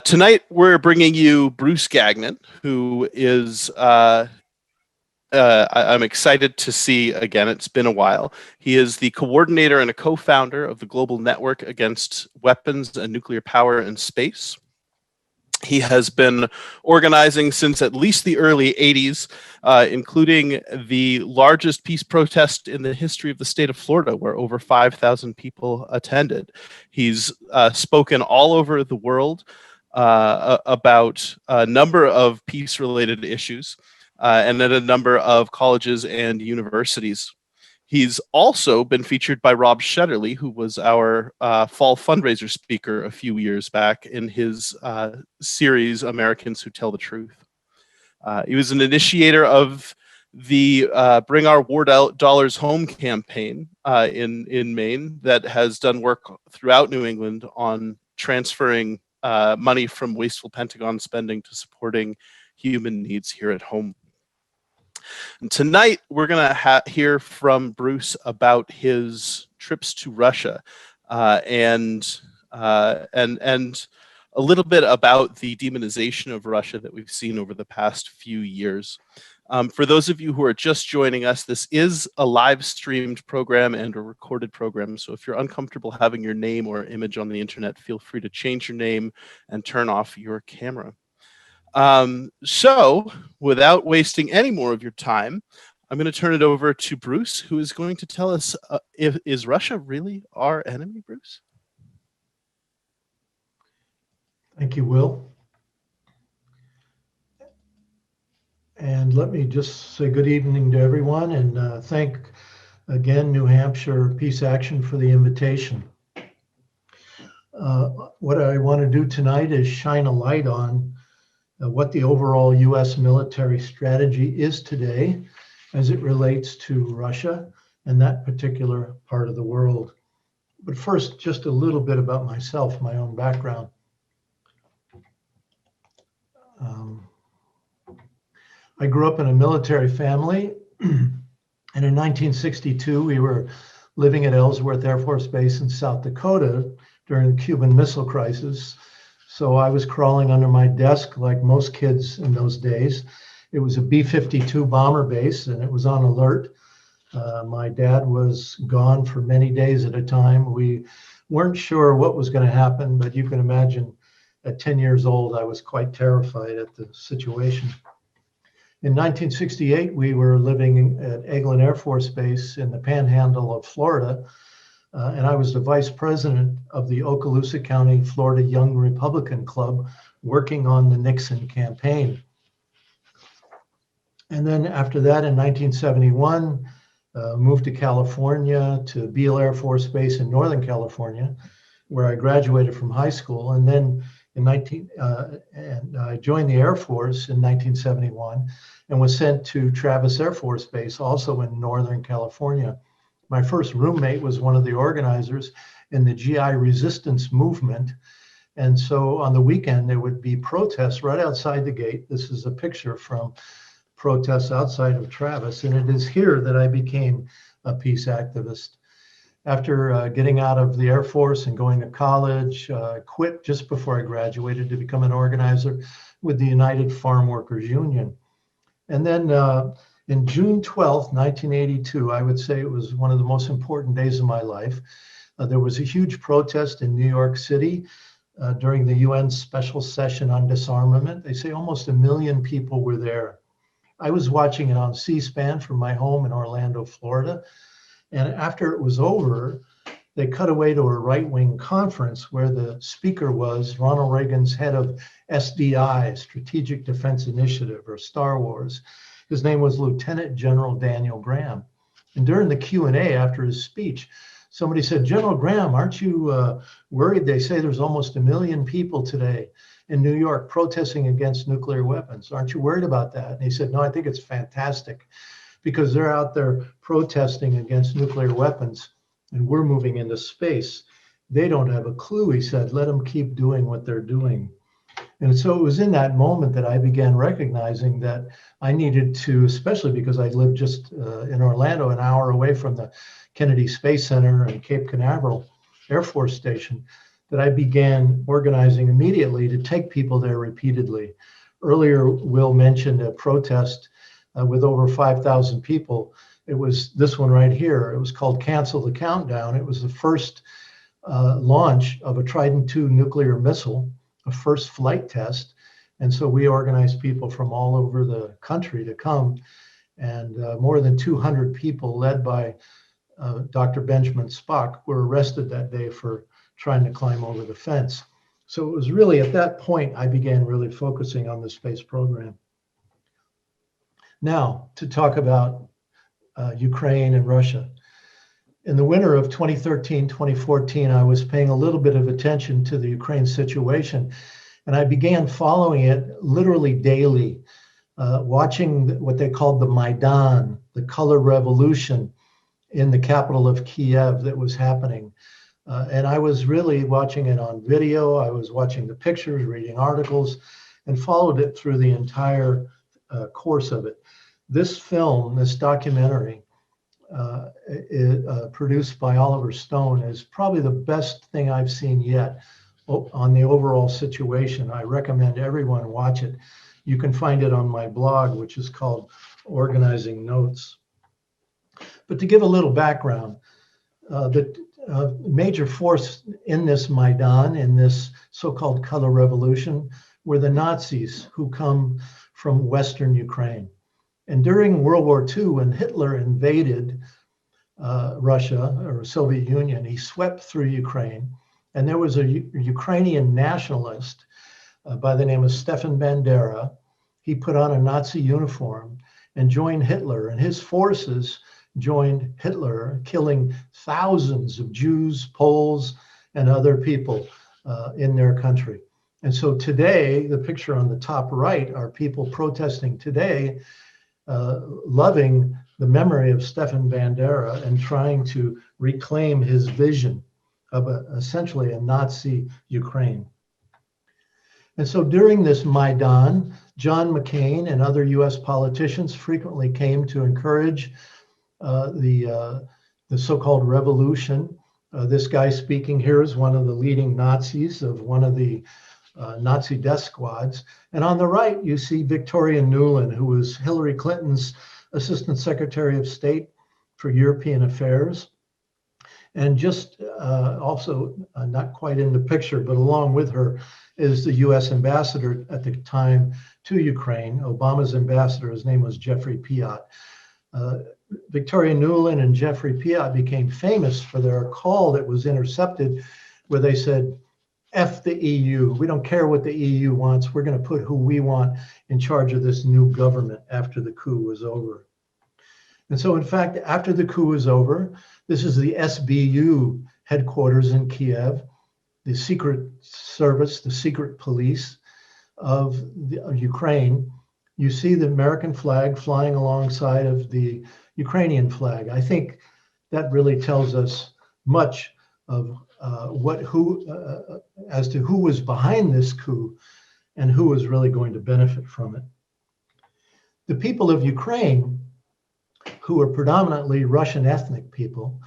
Tonight, we're bringing you Bruce Gagnon, who is, I'm excited to see again. It's been a while. He is the coordinator and a co-founder of the Global Network Against Weapons and Nuclear Power in Space. He has been organizing since at least the early 80s, including the largest peace protest in the history of the state of Florida, where over 5,000 people attended. He's spoken all over the world about a number of peace-related issues and at a number of colleges and universities. He's also been featured by Rob Shetterly, who was our fall fundraiser speaker a few years back in his series, Americans Who Tell the Truth. He was an initiator of the Bring Our War Dollars Home campaign in Maine that has done work throughout New England on transferring money from wasteful Pentagon spending to supporting human needs here at home. And tonight, we're going to hear from Bruce about his trips to Russia and a little bit about the demonization of Russia that we've seen over the past few years. For those of you who are just joining us, this is a live streamed program and a recorded program. So if you're uncomfortable having your name or image on the internet, feel free to change your name and turn off your camera. So without wasting any more of your time, I'm going to turn it over to Bruce, who is going to tell us, is Russia really our enemy, Bruce? Thank you, Will. And let me just say good evening to everyone and thank again New Hampshire Peace Action for the invitation. What I want to do tonight is shine a light on what the overall U.S. military strategy is today as it relates to Russia and that particular part of the world. But first, just a little bit about myself, my own background. I grew up in a military family, and in 1962, we were living at Ellsworth Air Force Base in South Dakota during the Cuban Missile Crisis. So I was crawling under my desk like most kids in those days. It was a B-52 bomber base, and it was on alert. My dad was gone for many days at a time. We weren't sure what was going to happen, but you can imagine at 10 years old, I was quite terrified at the situation. In 1968, we were living at Eglin Air Force Base in the panhandle of Florida, and I was the vice president of the Okaloosa County, Florida Young Republican Club, working on the Nixon campaign. And then after that, in 1971, moved to California to Beale Air Force Base in Northern California, where I graduated from high school. And then I joined the Air Force in 1971 and was sent to Travis Air Force Base, also in Northern California. My first roommate was one of the organizers in the GI resistance movement. And so on the weekend, there would be protests right outside the gate. This is a picture from protests outside of Travis. And it is here that I became a peace activist. After getting out of the Air Force and going to college, I quit just before I graduated to become an organizer with the United Farm Workers Union. And then in June 12th, 1982, I would say it was one of the most important days of my life. There was a huge protest in New York City during the UN special session on disarmament. They say almost 1 million people were there. I was watching it on C-SPAN from my home in Orlando, Florida. And after it was over, they cut away to a right-wing conference where the speaker was Ronald Reagan's head of SDI, Strategic Defense Initiative, or Star Wars. His name was Lieutenant General Daniel Graham. And during the Q&A after his speech, somebody said, General Graham, aren't you worried? They say there's almost 1 million people today in New York protesting against nuclear weapons. Aren't you worried about that? And he said, no, I think it's fantastic because they're out there protesting against nuclear weapons and we're moving into space. They don't have a clue, he said. Let them keep doing what they're doing. And so it was in that moment that I began recognizing that I needed to, especially because I lived just in Orlando, an hour away from the Kennedy Space Center and Cape Canaveral Air Force Station, that I began organizing immediately to take people there repeatedly. Earlier, Will mentioned a protest with over 5,000 people. It was this one right here. It was called Cancel the Countdown. It was the first launch of a Trident II nuclear missile, a first flight test. And so we organized people from all over the country to come. And more than 200 people, led by Dr. Benjamin Spock, were arrested that day for trying to climb over the fence. So it was really at that point I began really focusing on the space program. Now, to talk about Ukraine and Russia. In the winter of 2013, 2014, I was paying a little bit of attention to the Ukraine situation, and I began following it literally daily, watching what they called the Maidan, the color revolution in the capital of Kiev that was happening. And I was really watching it on video. I was watching the pictures, reading articles, and followed it through the entire course of it. This film, this documentary, produced by Oliver Stone, is probably the best thing I've seen yet on the overall situation. I recommend everyone watch it. You can find it on my blog, which is called Organizing Notes. But to give a little background, the major force in this Maidan, in this so-called color revolution, were the Nazis who come from Western Ukraine. And during World War II, when Hitler invaded Russia or Soviet Union, he swept through Ukraine. And there was a Ukrainian nationalist by the name of Stefan Bandera. He put on a Nazi uniform and joined Hitler. And his forces joined Hitler, killing thousands of Jews, Poles, and other people in their country. And so today, the picture on the top right are people protesting today, loving the memory of Stefan Bandera and trying to reclaim his vision of essentially a Nazi Ukraine. And so during this Maidan, John McCain and other US politicians frequently came to encourage the so-called revolution. This guy speaking here is one of the leading Nazis of one of the Nazi death squads. And on the right, you see Victoria Nuland, who was Hillary Clinton's Assistant Secretary of State for European Affairs. And just also not quite in the picture, but along with her is the US ambassador at the time to Ukraine, Obama's ambassador. His name was Jeffrey Piot. Victoria Nuland and Jeffrey Piot became famous for their call that was intercepted where they said, F the EU. We don't care what the EU wants. We're going to put who we want in charge of this new government after the coup was over. And so, in fact, after the coup was over, this is the SBU headquarters in Kiev, the secret service, the secret police of Ukraine. You see the American flag flying alongside of the Ukrainian flag. I think that really tells us much of as to who was behind this coup and who was really going to benefit from it. The people of Ukraine, who are predominantly Russian ethnic people,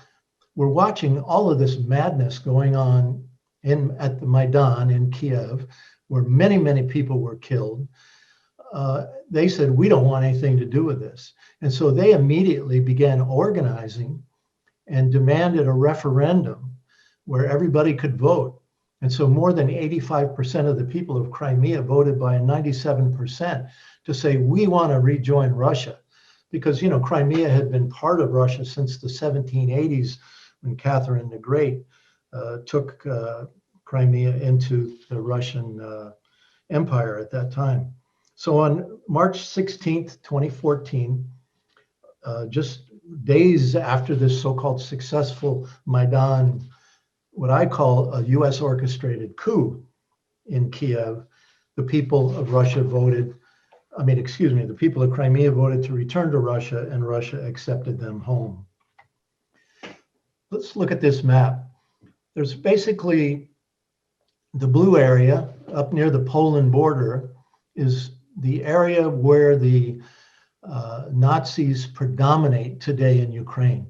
were watching all of this madness going on at the Maidan in Kiev, where many, many people were killed. They said, we don't want anything to do with this. And so they immediately began organizing and demanded a referendum where everybody could vote. And so more than 85% of the people of Crimea voted by 97% to say, we want to rejoin Russia. Because, Crimea had been part of Russia since the 1780s when Catherine the Great took Crimea into the Russian Empire at that time. So on March 16th, 2014, just days after this so-called successful Maidan, what I call a US orchestrated coup in Kiev, the people of Russia voted, the people of Crimea voted to return to Russia, and Russia accepted them home. Let's look at this map. There's basically the blue area up near the Poland border is the area where the Nazis predominate today in Ukraine.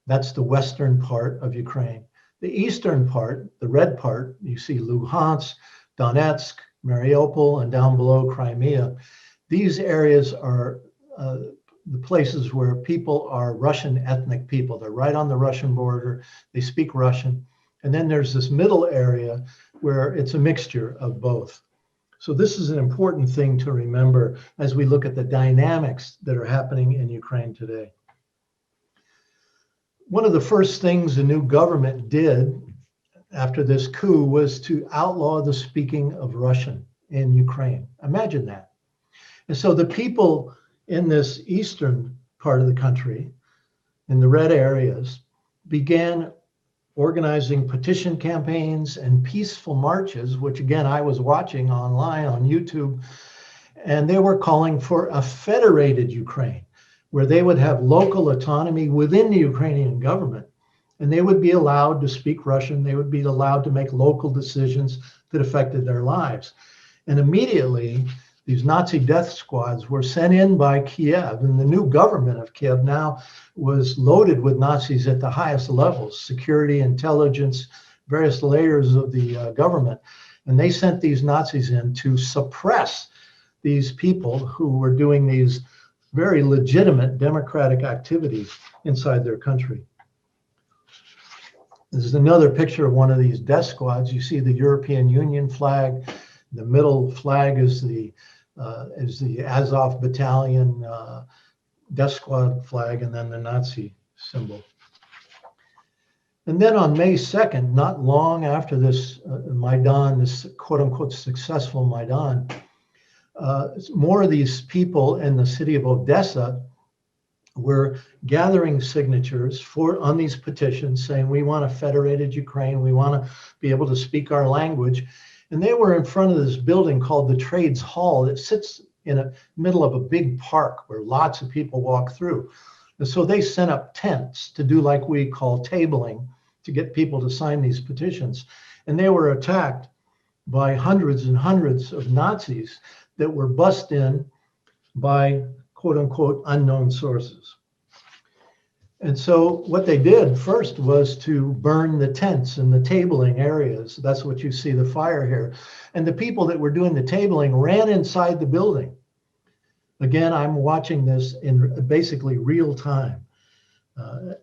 That's the western part of Ukraine. The eastern part, the red part, you see Luhansk, Donetsk, Mariupol, and down below Crimea. These areas are the places where people are Russian ethnic people. They're right on the Russian border. They speak Russian. And then there's this middle area where it's a mixture of both. So this is an important thing to remember as we look at the dynamics that are happening in Ukraine today. One of the first things the new government did after this coup was to outlaw the speaking of Russian in Ukraine. Imagine that. And so the people in this eastern part of the country, in the red areas, began organizing petition campaigns and peaceful marches, which again, I was watching online on YouTube, and they were calling for a federated Ukraine, where they would have local autonomy within the Ukrainian government, and they would be allowed to speak Russian. They would be allowed to make local decisions that affected their lives. And immediately, these Nazi death squads were sent in by Kiev, and the new government of Kiev now was loaded with Nazis at the highest levels, security, intelligence, various layers of the government. And they sent these Nazis in to suppress these people who were doing these very legitimate democratic activities inside their country. This is another picture of one of these death squads. You see the European Union flag. The middle flag is the Azov battalion death squad flag, and then the Nazi symbol. And then on May 2nd, not long after this Maidan, this quote unquote successful Maidan, more of these people in the city of Odessa were gathering signatures on these petitions saying, we want a federated Ukraine, we want to be able to speak our language. And they were in front of this building called the Trades Hall that sits in the middle of a big park where lots of people walk through. And so they set up tents to do like we call tabling to get people to sign these petitions. And they were attacked by hundreds and hundreds of Nazis that were bussed in by quote unquote unknown sources. And so what they did first was to burn the tents and the tabling areas. That's what you see the fire here. And the people that were doing the tabling ran inside the building. Again, I'm watching this in basically real time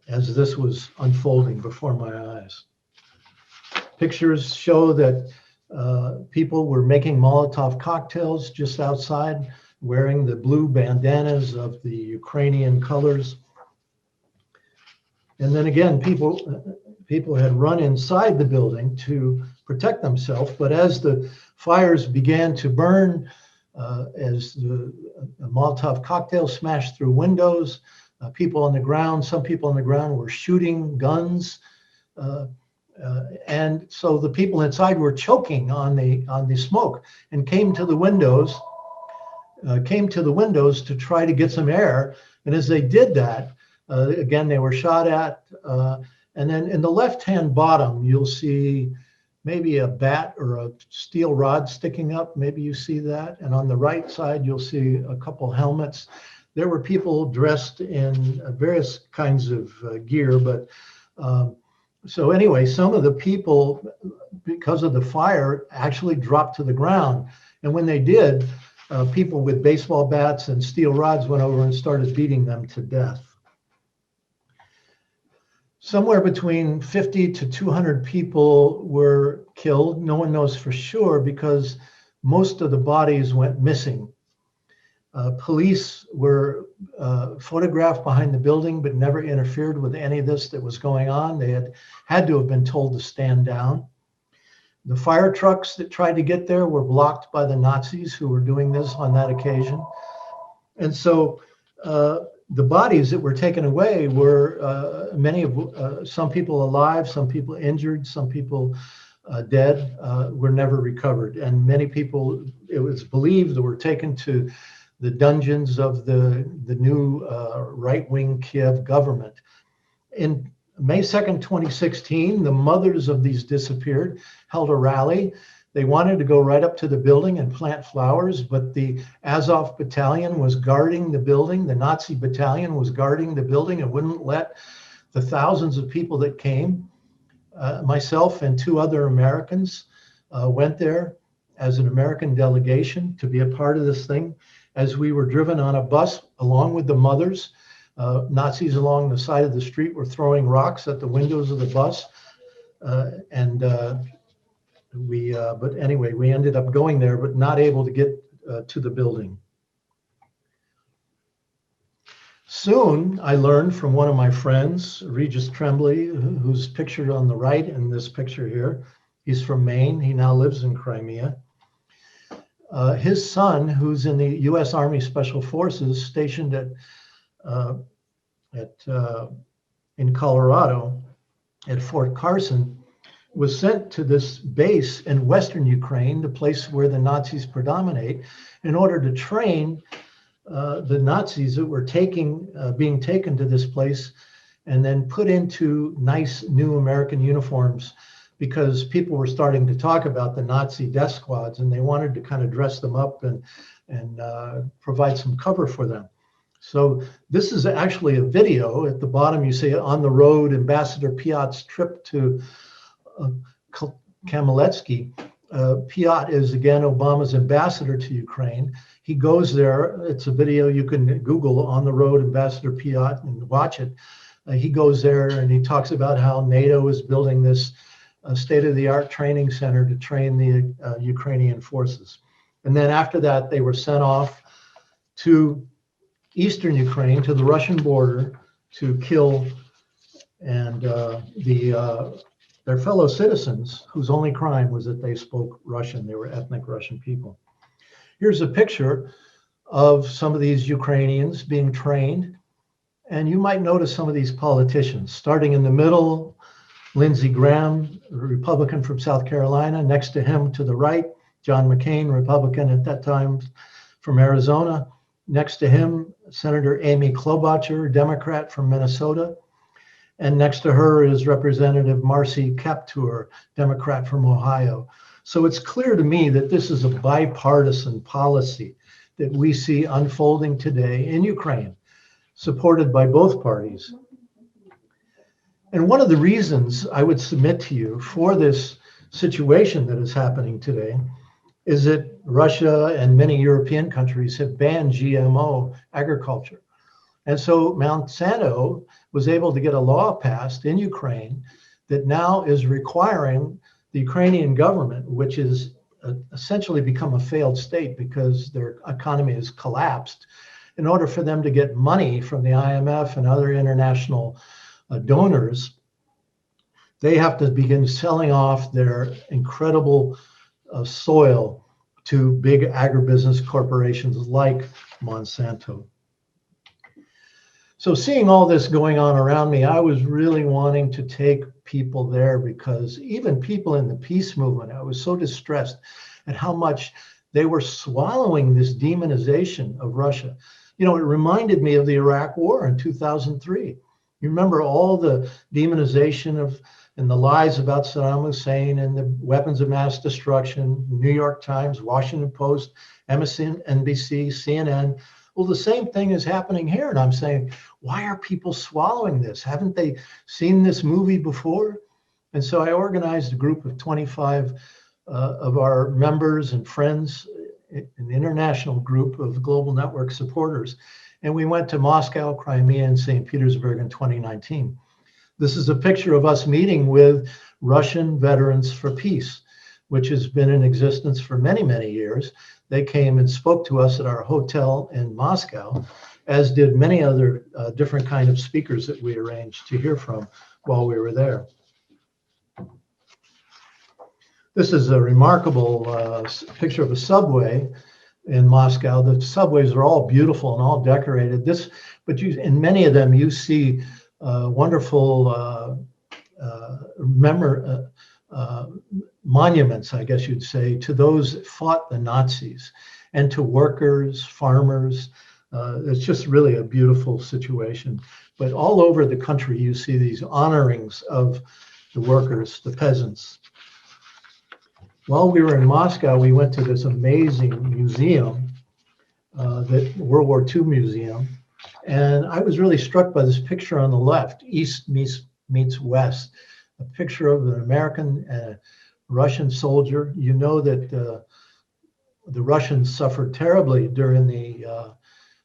as this was unfolding before my eyes. Pictures show that people were making Molotov cocktails just outside, wearing the blue bandanas of the Ukrainian colors. And then again, people had run inside the building to protect themselves. But as the fires began to burn, as the Molotov cocktail smashed through windows, people on the ground, some people on the ground were shooting guns. And so the people inside were choking on the smoke and came to the windows to try to get some air. And as they did that, again, they were shot at. And then in the left-hand bottom, you'll see maybe a bat or a steel rod sticking up. Maybe you see that. And on the right side, you'll see a couple helmets. There were people dressed in various kinds of gear. But so anyway, some of the people, because of the fire, actually dropped to the ground. And when they did, people with baseball bats and steel rods went over and started beating them to death. Somewhere between 50 to 200 people were killed. No one knows for sure because most of the bodies went missing. Police were photographed behind the building, but never interfered with any of this that was going on. They had to have been told to stand down. The fire trucks that tried to get there were blocked by the Nazis who were doing this on that occasion. And so the bodies that were taken away were some people alive, some people injured, some people dead, were never recovered. And many people, it was believed, were taken to the dungeons of the new right-wing Kiev government. In May 2nd, 2016, the mothers of these disappeared held a rally. They wanted to go right up to the building and plant flowers, but the Azov battalion was guarding the building. The Nazi battalion was guarding the building and wouldn't let the thousands of people that came Myself and two other Americans went there as an American delegation to be a part of this thing. As we were driven on a bus along with the mothers, Nazis along the side of the street were throwing rocks at the windows of the bus. But anyway, we ended up going there, but not able to get to the building. Soon, I learned from one of my friends, Regis Tremblay, who's pictured on the right in this picture here. He's from Maine. He now lives in Crimea. His son, who's in the U.S. Army Special Forces stationed in Colorado at Fort Carson, was sent to this base in Western Ukraine, the place where the Nazis predominate, in order to train the Nazis that were being taken to this place and then put into nice new American uniforms, because people were starting to talk about the Nazi death squads and they wanted to kind of dress them up and provide some cover for them. So this is actually a video. At the bottom, you see on the road, Ambassador Piot's trip to Kameletsky. Piot is, again, Obama's ambassador to Ukraine. He goes there. It's a video you can Google, On the Road, Ambassador Piot, and watch it. He goes there and he talks about how NATO is building this state-of-the-art training center to train the Ukrainian forces. And then after that, they were sent off to eastern Ukraine, to the Russian border, to kill and their fellow citizens, whose only crime was that they spoke Russian. They were ethnic Russian people. Here's a picture of some of these Ukrainians being trained. And you might notice some of these politicians. Starting in the middle, Lindsey Graham, a Republican from South Carolina. Next to him to the right, John McCain, Republican at that time from Arizona. Next to him, Senator Amy Klobuchar, Democrat from Minnesota. And next to her is Representative Marcy Kaptur, Democrat from Ohio. So it's clear to me that this is a bipartisan policy that we see unfolding today in Ukraine, supported by both parties. And one of the reasons I would submit to you for this situation that is happening today is that Russia and many European countries have banned GMO agriculture. And so Monsanto was able to get a law passed in Ukraine that now is requiring the Ukrainian government, which is essentially become a failed state because their economy has collapsed, in order for them to get money from the IMF and other international donors, they have to begin selling off their incredible soil to big agribusiness corporations like Monsanto. So seeing all this going on around me, I was really wanting to take people there, because even people in the peace movement, I was so distressed at how much they were swallowing this demonization of Russia. You know, it reminded me of the Iraq War in 2003. You remember all the demonization of and the lies about Saddam Hussein and the weapons of mass destruction, New York Times, Washington Post, MSNBC, CNN. Well, the same thing is happening here. And I'm saying, why are people swallowing this? Haven't they seen this movie before? And so I organized a group of 25 of our members and friends, an international group of Global Network supporters. And we went to Moscow, Crimea, and St. Petersburg in 2019. This is a picture of us meeting with Russian Veterans for Peace, which has been in existence for many, many years. They came and spoke to us at our hotel in Moscow, as did many other different kind of speakers that we arranged to hear from while we were there. This is a remarkable picture of a subway in Moscow. The subways are all beautiful and all decorated. But in many of them, you see wonderful monuments, I guess you'd say, to those that fought the Nazis and to workers, farmers. It's just really a beautiful situation. But all over the country, you see these honorings of the workers, the peasants. While we were in Moscow, we went to this amazing museum, the World War II museum. And I was really struck by this picture on the left, East meets West. a picture of an American and a Russian soldier. You know that the Russians suffered terribly during the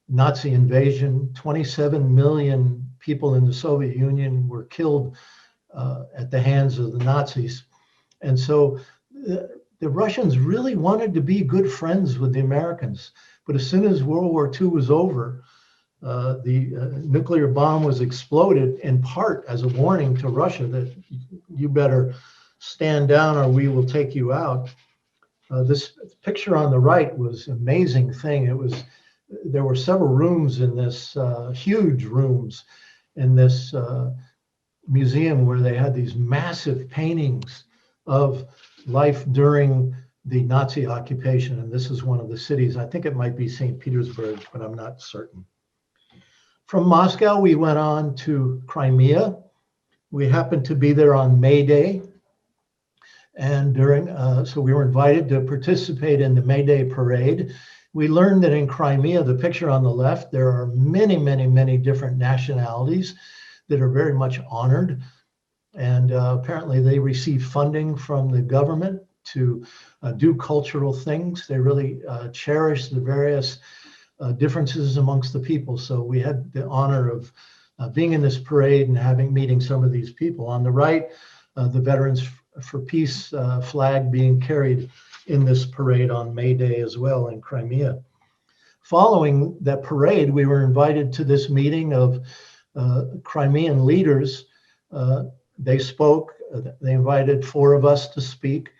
Nazi invasion. 27 million people in the Soviet Union were killed at the hands of the Nazis. And so the Russians really wanted to be good friends with the Americans. But as soon as World War II was over, the nuclear bomb was exploded in part as a warning to Russia that you better stand down or we will take you out. This picture on the right was an amazing thing. There were several rooms in this, huge rooms in this museum where they had these massive paintings of life during the Nazi occupation. And this is one of the cities. I think it might be St. Petersburg, but I'm not certain. From Moscow, we went on to Crimea. We happened to be there on May Day. And so we were invited to participate in the May Day parade. We learned that in Crimea, the picture on the left, there are many, many, many different nationalities that are very much honored. And apparently they receive funding from the government to do cultural things. They really cherish the various differences amongst the people. So we had the honor of being in this parade and meeting some of these people. On the right, the Veterans for Peace flag being carried in this parade on May Day as well in Crimea. Following that parade, we were invited to this meeting of Crimean leaders. They spoke. They invited 4 of us to speak,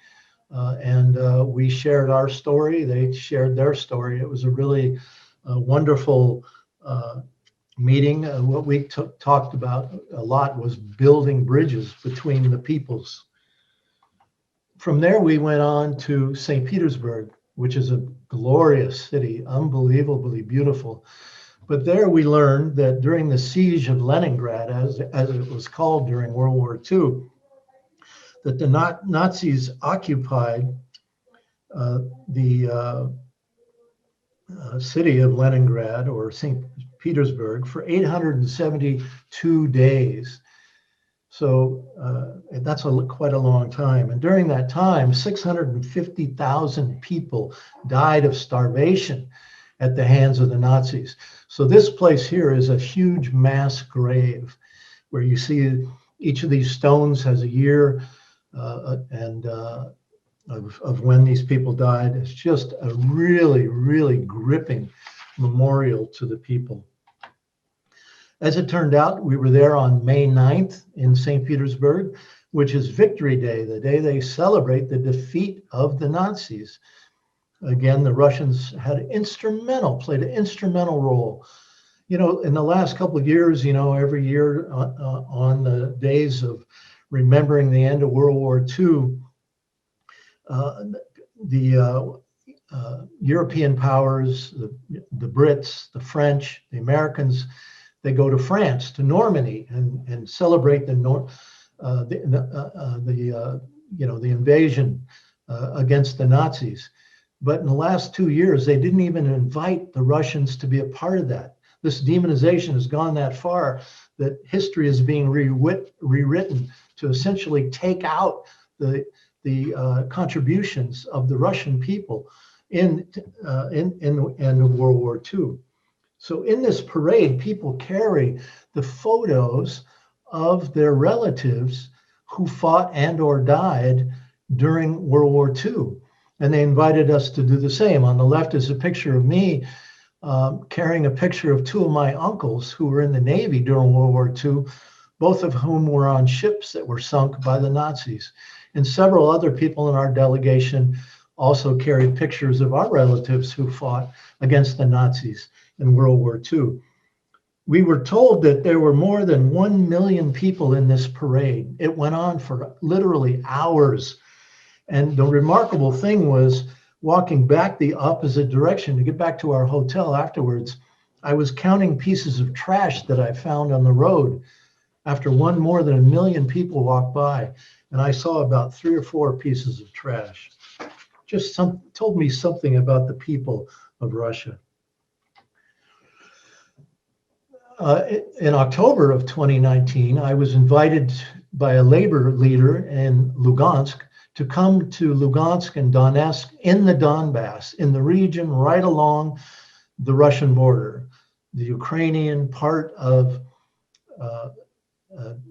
and we shared our story. They shared their story. It was a really wonderful meeting. What we talked about a lot was building bridges between the peoples. From there, we went on to St. Petersburg, which is a glorious city, unbelievably beautiful. But there we learned that during the siege of Leningrad, as it was called during World War II, that the Nazis occupied the city of Leningrad or St. Petersburg for 872 days. So that's quite a long time. And during that time, 650,000 people died of starvation at the hands of the Nazis. So this place here is a huge mass grave where you see each of these stones has a year of when these people died. It's just a really, really gripping memorial to the people. As it turned out, we were there on May 9th in St. Petersburg, which is Victory Day, the day they celebrate the defeat of the Nazis. Again, the Russians played an instrumental role. You know, in the last couple of years, you know, every year on the days of remembering the end of World War II, the European powers, the Brits, the French, the Americans, they go to France, to Normandy, and celebrate the invasion against the Nazis. But in the last 2 years, they didn't even invite the Russians to be a part of that. This demonization has gone that far that history is being rewritten to essentially take out the contributions of the Russian people in the end of World War II. So in this parade, people carry the photos of their relatives who fought and or died during World War II. And they invited us to do the same. On the left is a picture of me carrying a picture of 2 of my uncles who were in the Navy during World War II, both of whom were on ships that were sunk by the Nazis. And several other people in our delegation also carried pictures of our relatives who fought against the Nazis in World War II. We were told that there were more than 1 million people in this parade. It went on for literally hours. And the remarkable thing was walking back the opposite direction to get back to our hotel afterwards. I was counting pieces of trash that I found on the road after more than 1 million people walked by. And I saw about 3 or 4 pieces of trash. Just told me something about the people of Russia. In October of 2019, I was invited by a labor leader in Lugansk to come to Lugansk and Donetsk in the Donbass, in the region right along the Russian border, the Ukrainian part of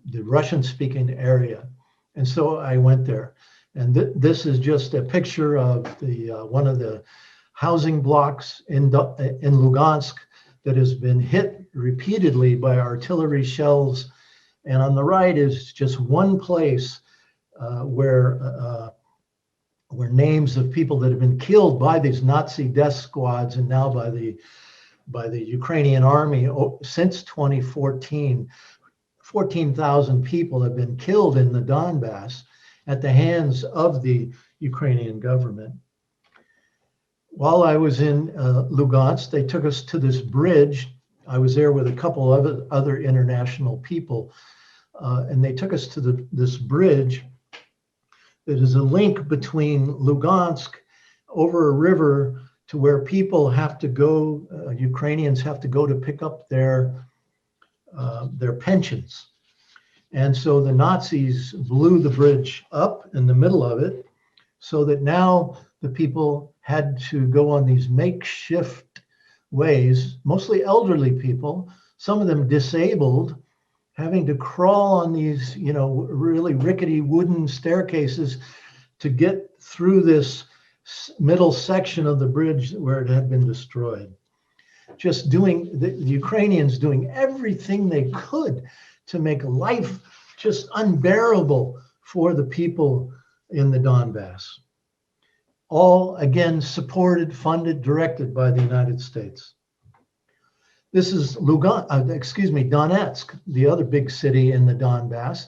the Russian-speaking area. And so I went there. And this is just a picture of the one of the housing blocks in Lugansk that has been hit repeatedly by artillery shells. And on the right is just one place where names of people that have been killed by these Nazi death squads and now by the Ukrainian army since 2014. 14,000 people have been killed in the Donbass at the hands of the Ukrainian government. While I was in Lugansk, they took us to this bridge. I was there with a couple of other international people, and they took us to this bridge that is a link between Lugansk over a river to where people have to go, Ukrainians have to go to pick up their pensions. And so the Nazis blew the bridge up in the middle of it so that now the people had to go on these makeshift ways, mostly elderly people, some of them disabled, having to crawl on these, really rickety wooden staircases to get through this middle section of the bridge where it had been destroyed. Just doing, the Ukrainians doing everything they could to make life just unbearable for the people in the Donbass. All, again, supported, funded, directed by the United States. This is Donetsk, the other big city in the Donbass,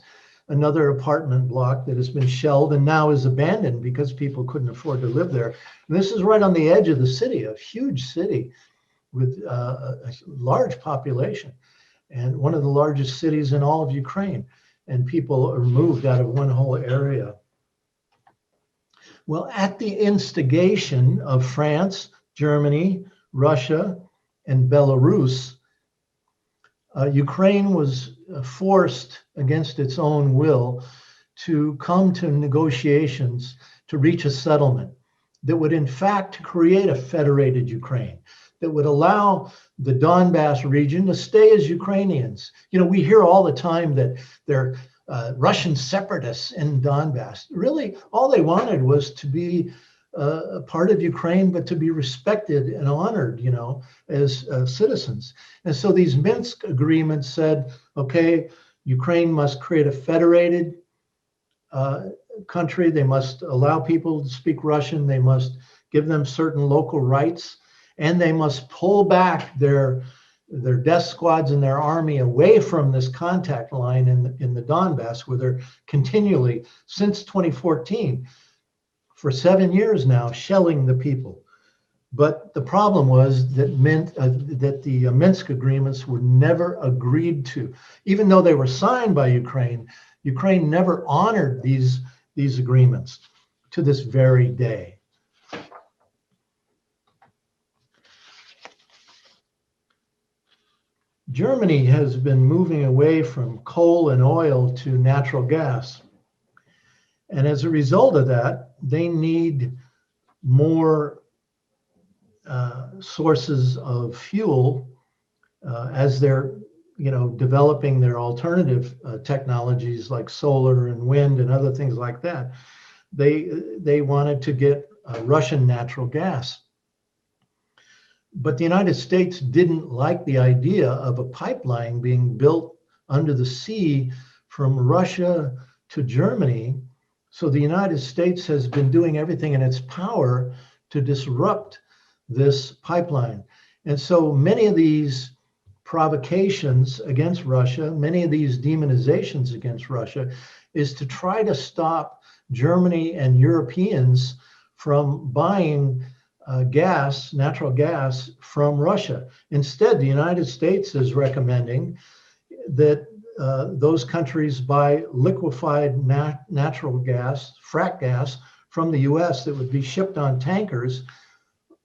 another apartment block that has been shelled and now is abandoned because people couldn't afford to live there. And this is right on the edge of the city, a huge city with a large population and one of the largest cities in all of Ukraine. And people are moved out of one whole area. Well, at the instigation of France, Germany, Russia, and Belarus, Ukraine was forced against its own will to come to negotiations to reach a settlement that would in fact create a federated Ukraine, that would allow the Donbass region to stay as Ukrainians. We hear all the time that they're Russian separatists in Donbass. Really, all they wanted was to be a part of Ukraine, but to be respected and honored, as citizens. And so these Minsk agreements said, okay, Ukraine must create a federated country. They must allow people to speak Russian. They must give them certain local rights, and they must pull back their death squads and their army away from this contact line in the Donbass, where they're continually, since 2014, for 7 years now, shelling the people. But the problem was that the Minsk agreements were never agreed to. Even though they were signed by Ukraine, Ukraine never honored these agreements to this very day. Germany has been moving away from coal and oil to natural gas. And as a result of that, they need more sources of fuel as they're developing their alternative technologies like solar and wind and other things like that. They wanted to get Russian natural gas. But the United States didn't like the idea of a pipeline being built under the sea from Russia to Germany. So the United States has been doing everything in its power to disrupt this pipeline. And so many of these provocations against Russia, many of these demonizations against Russia, is to try to stop Germany and Europeans from buying natural gas from Russia. Instead, the United States is recommending that those countries buy liquefied natural gas, frack gas, from the US that would be shipped on tankers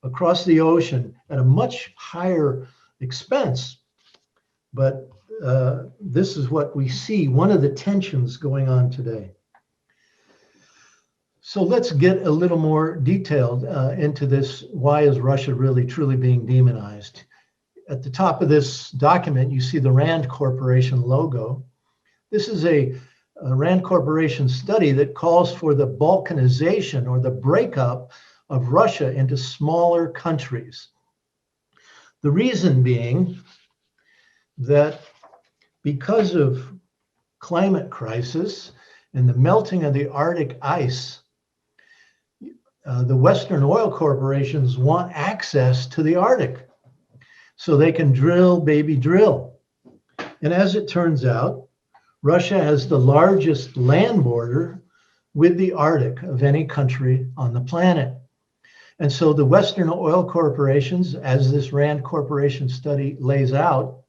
across the ocean at a much higher expense. But this is what we see, one of the tensions going on today. So let's get a little more detailed into this. Why is Russia really truly being demonized? At the top of this document, you see the Rand Corporation logo. This is a Rand Corporation study that calls for the balkanization or the breakup of Russia into smaller countries. The reason being that because of climate crisis and the melting of the Arctic ice, the Western oil corporations want access to the Arctic so they can drill, baby, drill. And as it turns out, Russia has the largest land border with the Arctic of any country on the planet. And so the Western oil corporations, as this Rand Corporation study lays out,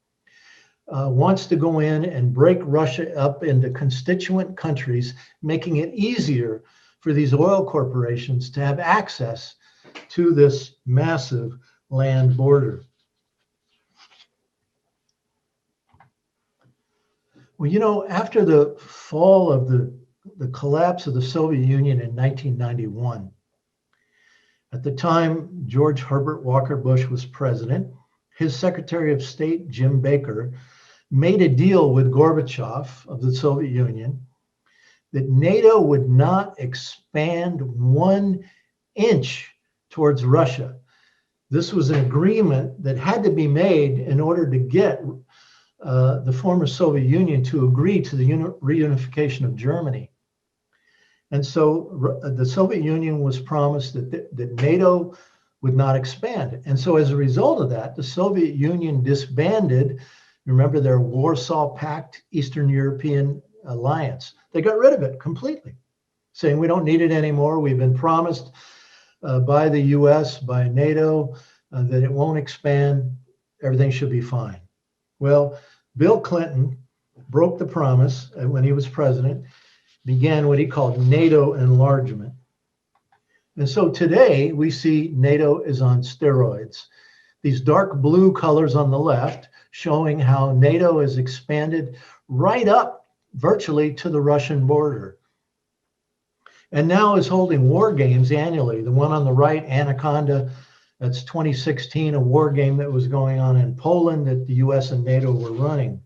wants to go in and break Russia up into constituent countries, making it easier for these oil corporations to have access to this massive land border. Well, you know, after the fall of the collapse of the Soviet Union in 1991, at the time George Herbert Walker Bush was president, his Secretary of State, Jim Baker, made a deal with Gorbachev of the Soviet Union that NATO would not expand 1 inch towards Russia. This was an agreement that had to be made in order to get the former Soviet Union to agree to the reunification of Germany. And so the Soviet Union was promised that NATO would not expand. And so as a result of that, the Soviet Union disbanded, remember their Warsaw Pact, Eastern European alliance. They got rid of it completely, saying we don't need it anymore. We've been promised by the US, by NATO, that it won't expand. Everything should be fine. Well, Bill Clinton broke the promise when he was president, began what he called Nato Enlargement. And so today we see NATO is on steroids. These dark blue colors on the left showing how NATO has expanded right up virtually to the Russian border. And now is holding war games annually. The one on the right, Anaconda, that's 2016, a war game that was going on in Poland that the US and NATO were running.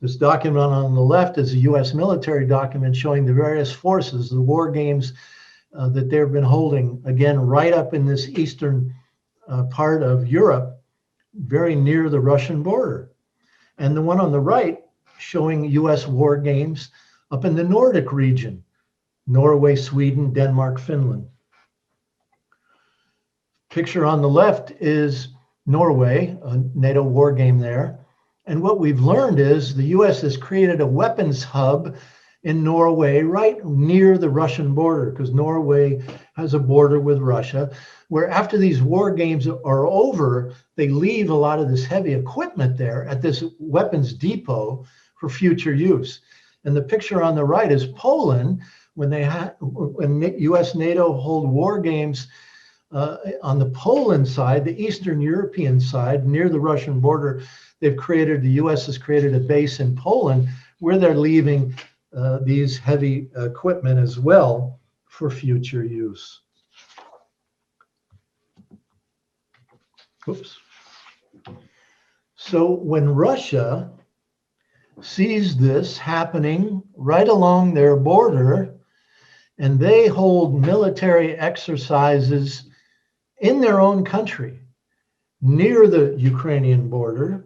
This document on the left is a US military document showing the various forces, the war games that they've been holding, again, right up in this eastern part of Europe, very near the Russian border. And the one on the right showing US war games up in the Nordic region, Norway, Sweden, Denmark, Finland. Picture on the left is Norway, a NATO war game there. And what we've learned is the US has created a weapons hub in Norway right near the Russian border, because Norway has a border with Russia, where after these war games are over, they leave a lot of this heavy equipment there at this weapons depot for future use. And the picture on the right is Poland, when US NATO hold war games on the Poland side, the Eastern European side, near the Russian border. The US has created a base in Poland where they're leaving these heavy equipment as well for future use. Oops. So when Russia sees this happening right along their border, and they hold military exercises in their own country near the Ukrainian border,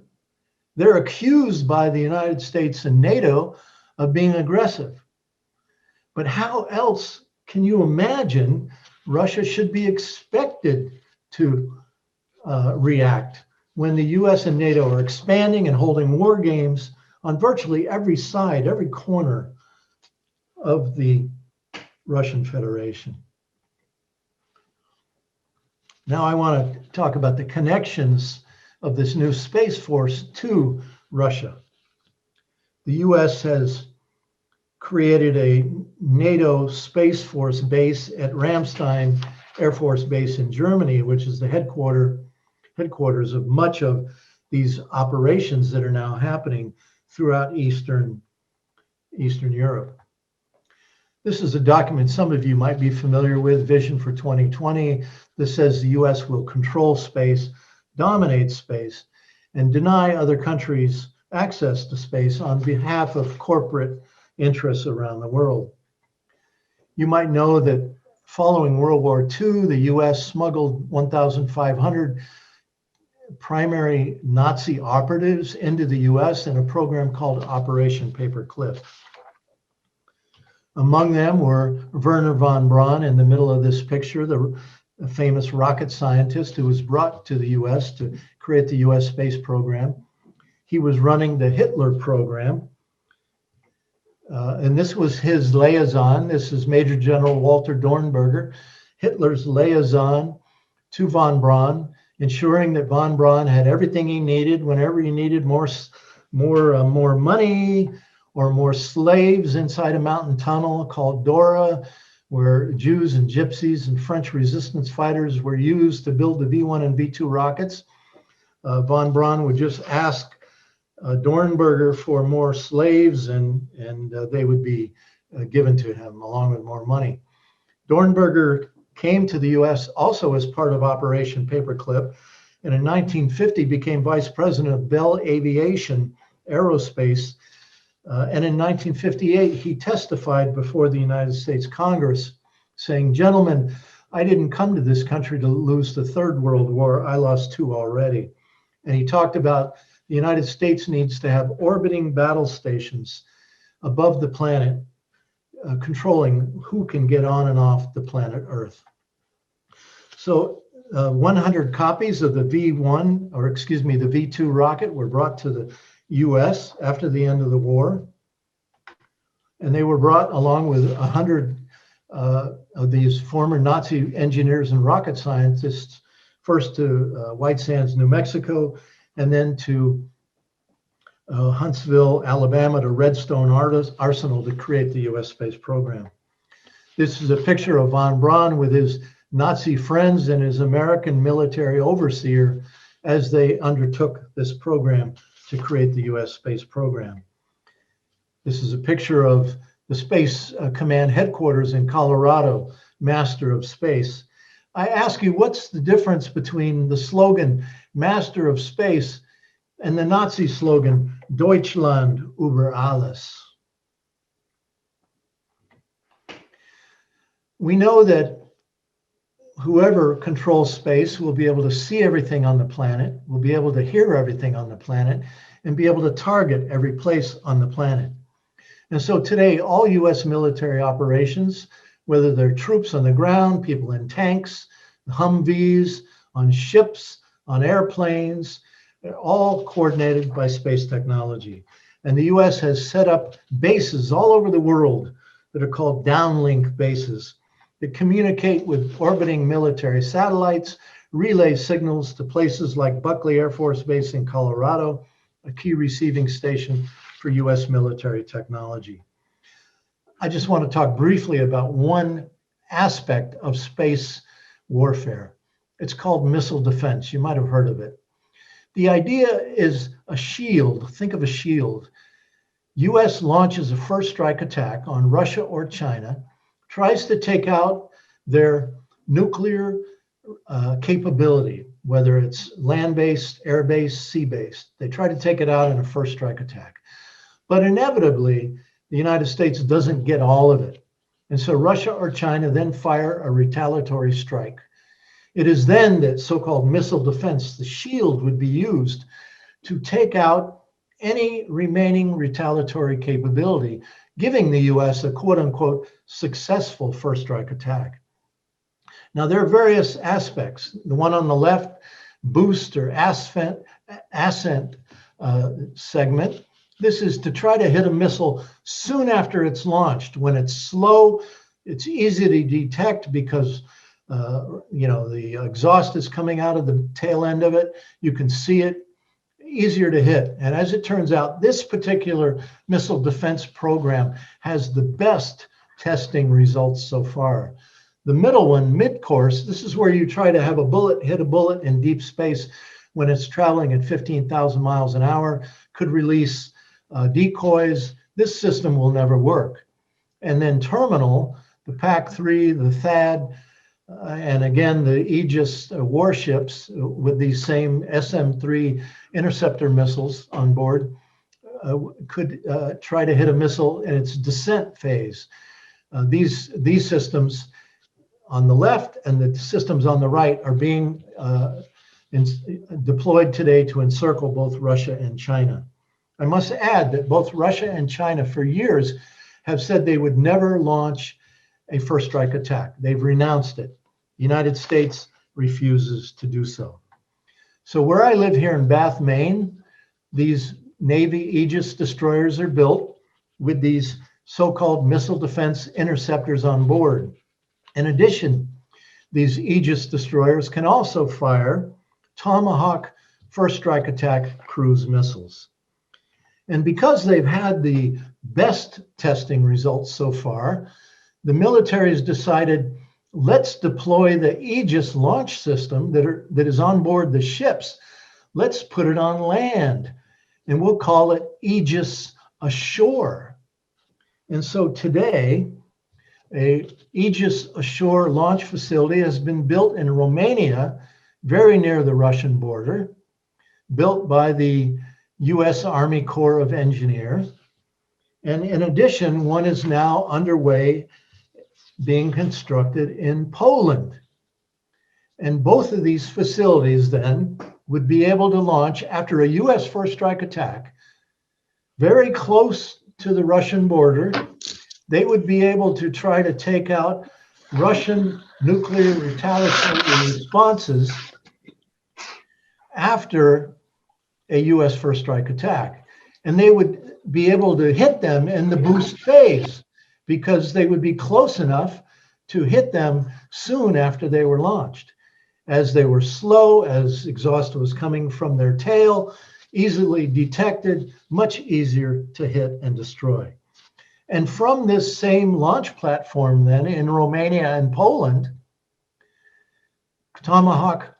they're accused by the United States and NATO of being aggressive. But how else can you imagine Russia should be expected to react when the US and NATO are expanding and holding war games on virtually every side, every corner of the Russian Federation? Now I want to talk about the connections of this new Space Force to Russia. The US has created a NATO Space Force base at Ramstein Air Force Base in Germany, which is the headquarters of much of these operations that are now happening throughout Eastern Europe. This is a document some of you might be familiar with, Vision for 2020. This says the US will control space, dominate space, and deny other countries access to space on behalf of corporate interests around the world. You might know that following World War II, the US smuggled 1,500 primary Nazi operatives into the US in a program called Operation Paperclip. Among them were Wernher von Braun in the middle of this picture, the famous rocket scientist who was brought to the US to create the US space program. He was running the Hitler program. And this was his liaison. This is Major General Walter Dornberger, Hitler's liaison to von Braun, ensuring that von Braun had everything he needed whenever he needed more money or more slaves inside a mountain tunnel called Dora, where Jews and Gypsies and French resistance fighters were used to build the V1 and V2 rockets. Von Braun would just ask Dornberger for more slaves, and they would be given to him along with more money. Dornberger came to the US also as part of Operation Paperclip, and in 1950 became vice president of Bell Aviation Aerospace. And in 1958, he testified before the United States Congress saying, "Gentlemen, I didn't come to this country to lose the Third World War. I lost two already." And he talked about the United States needs to have orbiting battle stations above the planet, controlling who can get on and off the planet Earth. So 100 copies of the V1, or excuse me, the V2 rocket were brought to the US after the end of the war. And they were brought along with 100 of these former Nazi engineers and rocket scientists, first to White Sands, New Mexico, and then to Huntsville, Alabama, to Redstone Arsenal to create the US space program. This is a picture of von Braun with his Nazi friends and his American military overseer as they undertook this program to create the US space program. This is a picture of the Space Command headquarters in Colorado, Master of Space. I ask you, what's the difference between the slogan, Master of Space, and the Nazi slogan, Deutschland über alles? We know that whoever controls space will be able to see everything on the planet, will be able to hear everything on the planet, and be able to target every place on the planet. And so today, all US military operations, whether they're troops on the ground, people in tanks, Humvees, on ships, on airplanes, they're all coordinated by space technology. And the US has set up bases all over the world that are called downlink bases that communicate with orbiting military satellites, relay signals to places like Buckley Air Force Base in Colorado, a key receiving station for US military technology. I just want to talk briefly about one aspect of space warfare. It's called missile defense. You might have heard of it. The idea is a shield. Think of a shield. US launches a first strike attack on Russia or China, tries to take out their nuclear capability, whether it's land-based, air-based, sea-based. They try to take it out in a first strike attack. But inevitably, the United States doesn't get all of it. And so Russia or China then fire a retaliatory strike. It is then that so-called missile defense, the shield, would be used to take out any remaining retaliatory capability, giving the US a quote-unquote successful first strike attack. Now, there are various aspects. The one on the left, boost or ascent segment. This is to try to hit a missile soon after it's launched. When it's slow, it's easy to detect because the exhaust is coming out of the tail end of it. You can see it, easier to hit. And as it turns out, this particular missile defense program has the best testing results so far. The middle one, mid-course, this is where you try to have a bullet hit a bullet in deep space when it's traveling at 15,000 miles an hour, could release decoys. This system will never work. And then terminal, the PAC-3, the THAAD, and again, the Aegis warships with these same SM-3 interceptor missiles on board could try to hit a missile in its descent phase. These systems on the left and the systems on the right are being deployed today to encircle both Russia and China. I must add that both Russia and China for years have said they would never launch a first strike attack. They've renounced it. The United States refuses to do so. So where I live here in Bath, Maine, these Navy Aegis destroyers are built with these so-called missile defense interceptors on board. In addition, these Aegis destroyers can also fire Tomahawk first strike attack cruise missiles. And because they've had the best testing results so far, the military has decided, let's deploy the Aegis launch system that is on board the ships. Let's put it on land, and we'll call it Aegis Ashore. And so today, a Aegis Ashore launch facility has been built in Romania, very near the Russian border, built by the U.S. Army Corps of Engineers. And in addition, one is now underway being constructed in Poland. And both of these facilities then would be able to launch after a U.S. first strike attack, very close to the Russian border. They would be able to try to take out Russian nuclear retaliatory responses after a U.S. first strike attack. And they would be able to hit them in the boost phase because they would be close enough to hit them soon after they were launched. As they were slow, as exhaust was coming from their tail, easily detected, much easier to hit and destroy. And from this same launch platform then in Romania and Poland, Tomahawk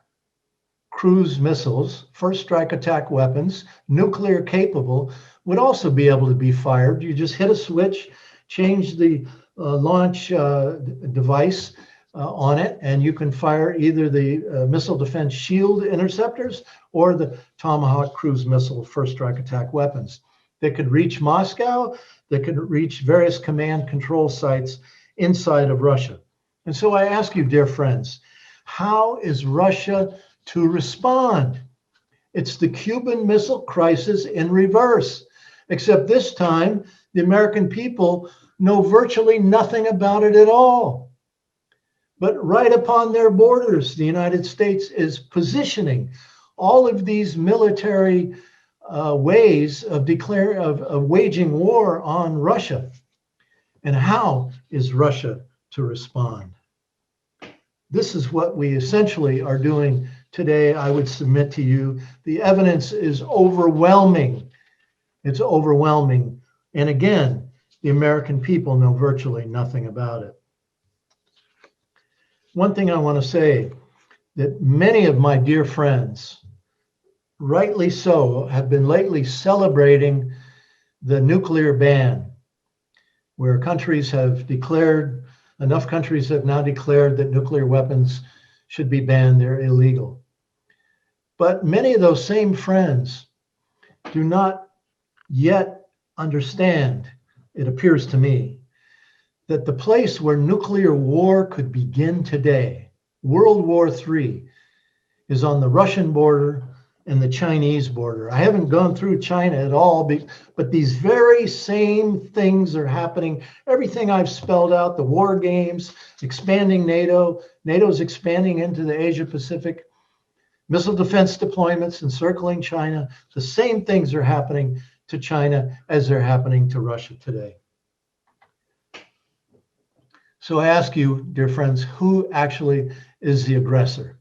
cruise missiles, first strike attack weapons, nuclear capable, would also be able to be fired. You just hit a switch, change the launch device on it, and you can fire either the missile defense shield interceptors or the Tomahawk cruise missile first strike attack weapons. They could reach Moscow, they could reach various command control sites inside of Russia. And so I ask you, dear friends, how is Russia to respond? It's the Cuban Missile Crisis in reverse, except this time the American people know virtually nothing about it at all. But right upon their borders, the United States is positioning all of these military ways of waging war on Russia. And how is Russia to respond? This is what we essentially are doing today. I would submit to you, the evidence is overwhelming. It's overwhelming. And again, the American people know virtually nothing about it. One thing I want to say, that many of my dear friends, rightly so, have been lately celebrating the nuclear ban, where countries have declared, enough countries have now declared that nuclear weapons should be banned, they're illegal. But many of those same friends do not yet understand, it appears to me, that the place where nuclear war could begin today, World War III, is on the Russian border and the Chinese border. I haven't gone through China at all, but these very same things are happening. Everything I've spelled out, the war games, expanding NATO, NATO's expanding into the Asia Pacific, missile defense deployments encircling China, the same things are happening to China as they're happening to Russia today. So I ask you, dear friends, who actually is the aggressor?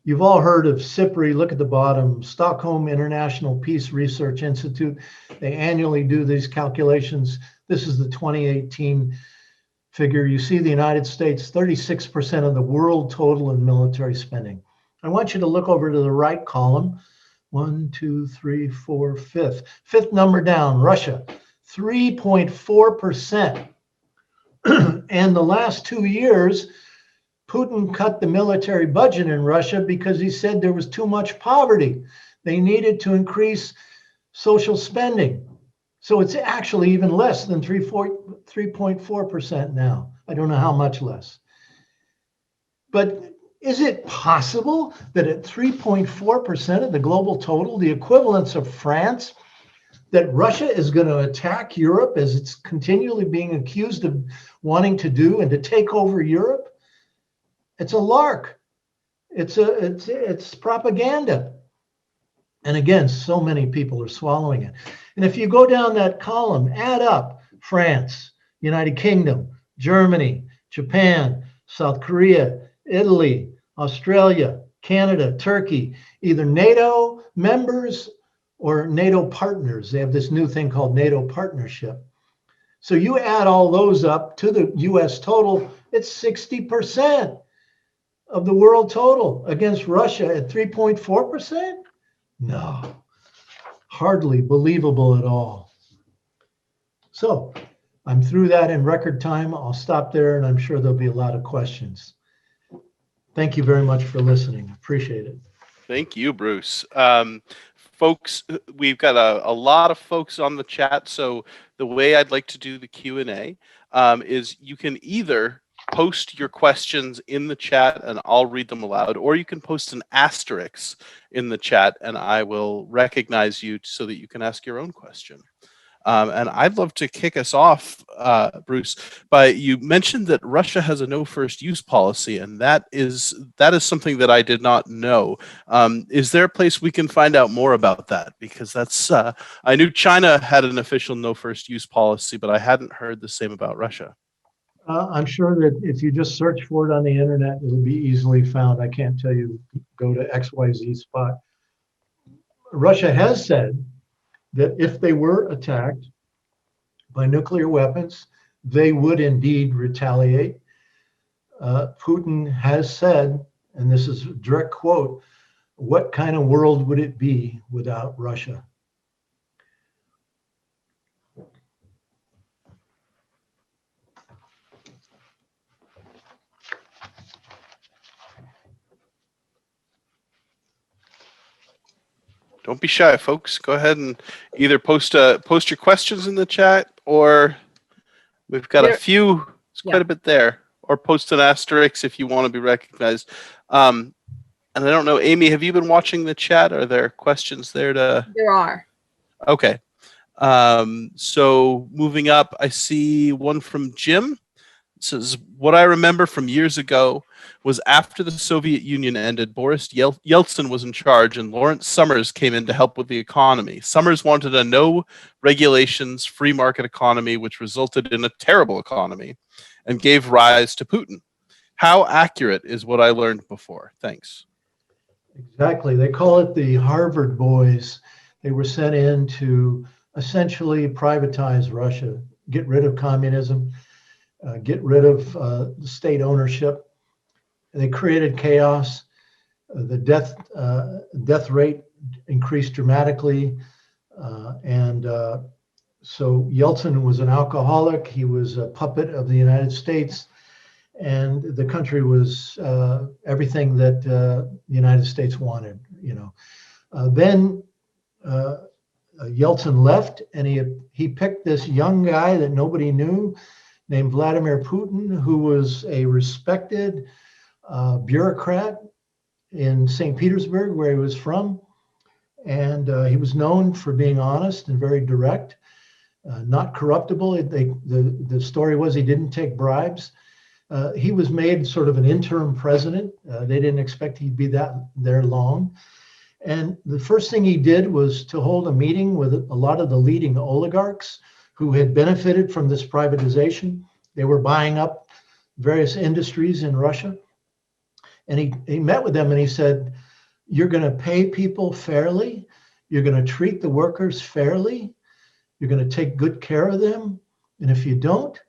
You've all heard of SIPRI. Look at the bottom, Stockholm International Peace Research Institute. They annually do these calculations. This is the 2018 figure. You see the United States, 36% of the world total in military spending. I want you to look over to the right column. 1, 2, 3, 4, fifth. Fifth number down, Russia, 3.4%. And the last 2 years, Putin cut the military budget in Russia because he said there was too much poverty. They needed to increase social spending. So it's actually even less than 3.4% now. I don't know how much less. But is it possible that at 3.4% of the global total, the equivalence of France, that Russia is going to attack Europe as it's continually being accused of wanting to do and to take over Europe? It's a lark. It's propaganda. And again, so many people are swallowing it. And if you go down that column, add up France, United Kingdom, Germany, Japan, South Korea, Italy, Australia, Canada, Turkey, either NATO members or NATO partners. They have this new thing called NATO partnership. So you add all those up to the US total, it's 60% of the world total against Russia at 3.4%? No, hardly believable at all. So I'm through that in record time. I'll stop there, and I'm sure there'll be a lot of questions. Thank you very much for listening. Appreciate it. Thank you, Bruce. Folks, we've got a lot of folks on the chat, so the way I'd like to do the Q&A is you can either post your questions in the chat and I'll read them aloud, or you can post an asterisk in the chat and I will recognize you so that you can ask your own question. And I'd love to kick us off, Bruce, but you mentioned that Russia has a no first use policy, and that is something that I did not know. Is there a place we can find out more about that? Because that's I knew China had an official no first use policy, but I hadn't heard the same about Russia. I'm sure that if you just search for it on the internet, it'll be easily found. I can't tell you, go to XYZ spot. Russia has said that if they were attacked by nuclear weapons, they would indeed retaliate. Putin has said, and this is a direct quote, "What kind of world would it be without Russia?" Don't be shy, folks. Go ahead and either post your questions in the chat, or we've got a few, it's quite a bit there, or post an asterisk if you want to be recognized. And I don't know, Amy, have you been watching the chat? Are there questions there to? There are. Okay. So moving up, I see one from Jim. It says, what I remember from years ago was after the Soviet Union ended, Boris Yeltsin was in charge and Lawrence Summers came in to help with the economy. Summers wanted a no regulations, free market economy, which resulted in a terrible economy and gave rise to Putin. How accurate is what I learned before? Thanks. Exactly. They call it the Harvard boys. They were sent in to essentially privatize Russia, get rid of communism, get rid of state ownership. They created chaos. The death rate increased dramatically. So Yeltsin was an alcoholic. He was a puppet of the United States. And the country was everything that the United States wanted, you know. Then Yeltsin left, and he picked this young guy that nobody knew named Vladimir Putin, who was a respected bureaucrat in St. Petersburg, where he was from. And he was known for being honest and very direct, not corruptible. The story was he didn't take bribes. He was made sort of an interim president. They didn't expect he'd be there long. And the first thing he did was to hold a meeting with a lot of the leading oligarchs who had benefited from this privatization. They were buying up various industries in Russia. And he met with them and he said, you're going to pay people fairly. You're going to treat the workers fairly. You're going to take good care of them. And if you don't,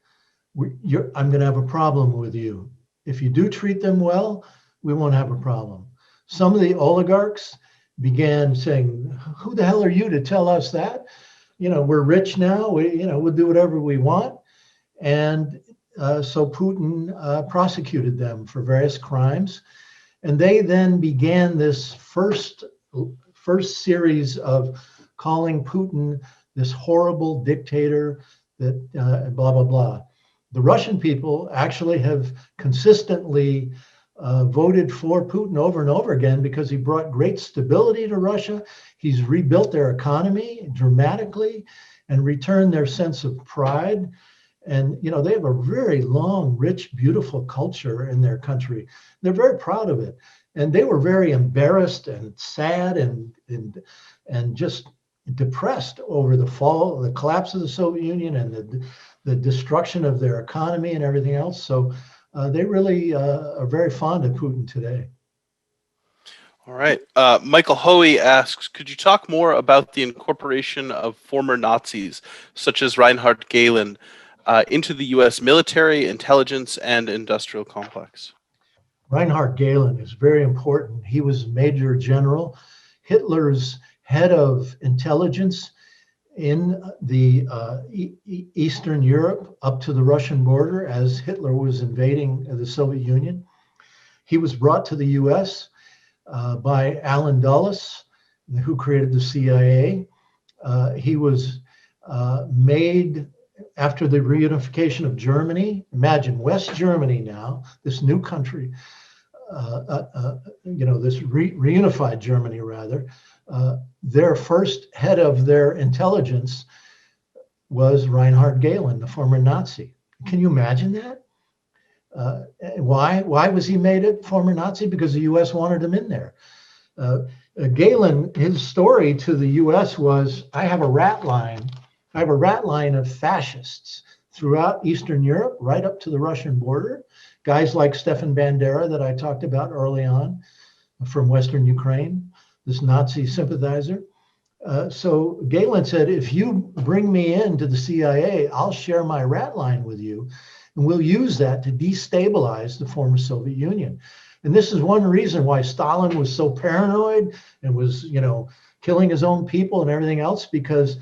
I'm going to have a problem with you. If you do treat them well, we won't have a problem. Some of the oligarchs began saying, "Who the hell are you to tell us that? We're rich now. We'll do whatever we want." And so Putin prosecuted them for various crimes, and they then began this first series of calling Putin this horrible dictator that blah blah blah. The Russian people actually have consistently voted for Putin over and over again because he brought great stability to Russia. He's rebuilt their economy dramatically and returned their sense of pride. And they have a very long, rich, beautiful culture in their country. They're very proud of it, and they were very embarrassed and sad and just depressed over the collapse of the Soviet Union and the destruction of their economy and everything else. So they really are very fond of Putin today. All right. Michael Hoey asks, could you talk more about the incorporation of former Nazis, such as Reinhard Gehlen, into the U.S. military, intelligence, and industrial complex? Reinhard Gehlen is very important. He was Major General, Hitler's head of intelligence in the Eastern Europe up to the Russian border as Hitler was invading the Soviet Union. He was brought to the U.S. By Allen Dulles, who created the CIA. He was made after the reunification of Germany. Imagine West Germany now, this new country, this reunified Germany rather. Their first head of their intelligence was Reinhard Gehlen, the former Nazi. Can you imagine that? Why was he made a former Nazi? Because the U.S. wanted him in there. Gehlen, his story to the U.S. was, I have a rat line of fascists throughout Eastern Europe, right up to the Russian border. Guys like Stefan Bandera that I talked about early on from Western Ukraine, this Nazi sympathizer. So Gehlen said, if you bring me into the CIA, I'll share my rat line with you, and we'll use that to destabilize the former Soviet Union. And this is one reason why Stalin was so paranoid and was, killing his own people and everything else, because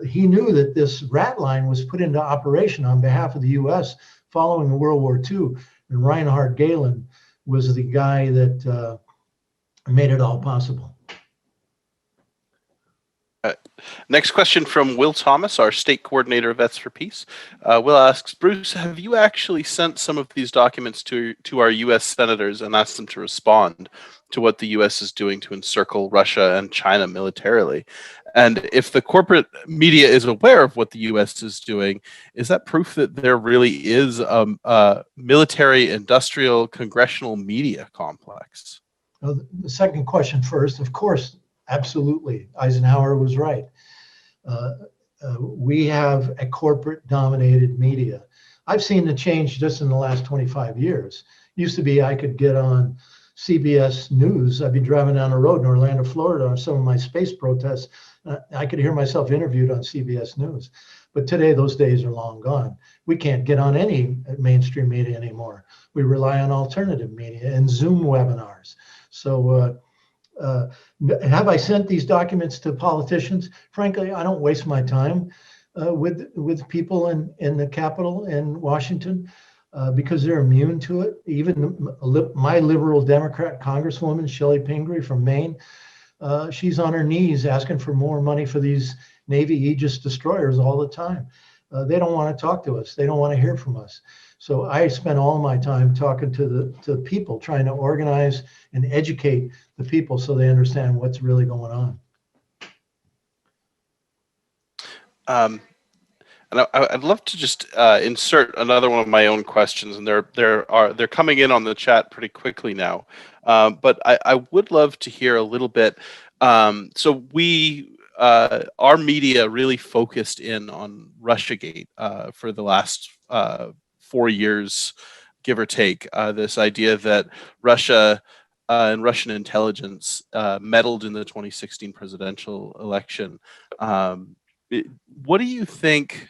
he knew that this rat line was put into operation on behalf of the U.S. following World War II. And Reinhard Gehlen was the guy that made it all possible. Next question from Will Thomas, our state coordinator of Vets for Peace. Will asks, Bruce, have you actually sent some of these documents to our U.S. senators and asked them to respond to what the U.S. is doing to encircle Russia and China militarily? And if the corporate media is aware of what the U.S. is doing, is that proof that there really is a military, industrial, congressional media complex? Well, the second question first, of course, absolutely. Eisenhower was right. We have a corporate dominated media. I've seen the change just in the last 25 years. Used to be I could get on CBS News. I'd be driving down the road in Orlando, Florida on some of my space protests. I could hear myself interviewed on CBS News. But today, those days are long gone. We can't get on any mainstream media anymore. We rely on alternative media and Zoom webinars. So have I sent these documents to politicians? Frankly, I don't waste my time with people in the Capitol in Washington because they're immune to it. Even my liberal Democrat Congresswoman, Shelley Pingree from Maine, she's on her knees asking for more money for these Navy Aegis destroyers all the time. They don't want to talk to us. They don't want to hear from us. So I spend all my time talking to the people, trying to organize and educate the people so they understand what's really going on. And I'd love to just insert another one of my own questions, and they're coming in on the chat pretty quickly now. But I would love to hear a little bit. So our media really focused in on Russiagate for the last 4 years, give or take. This idea that Russia and Russian intelligence meddled in the 2016 presidential election. What do you think?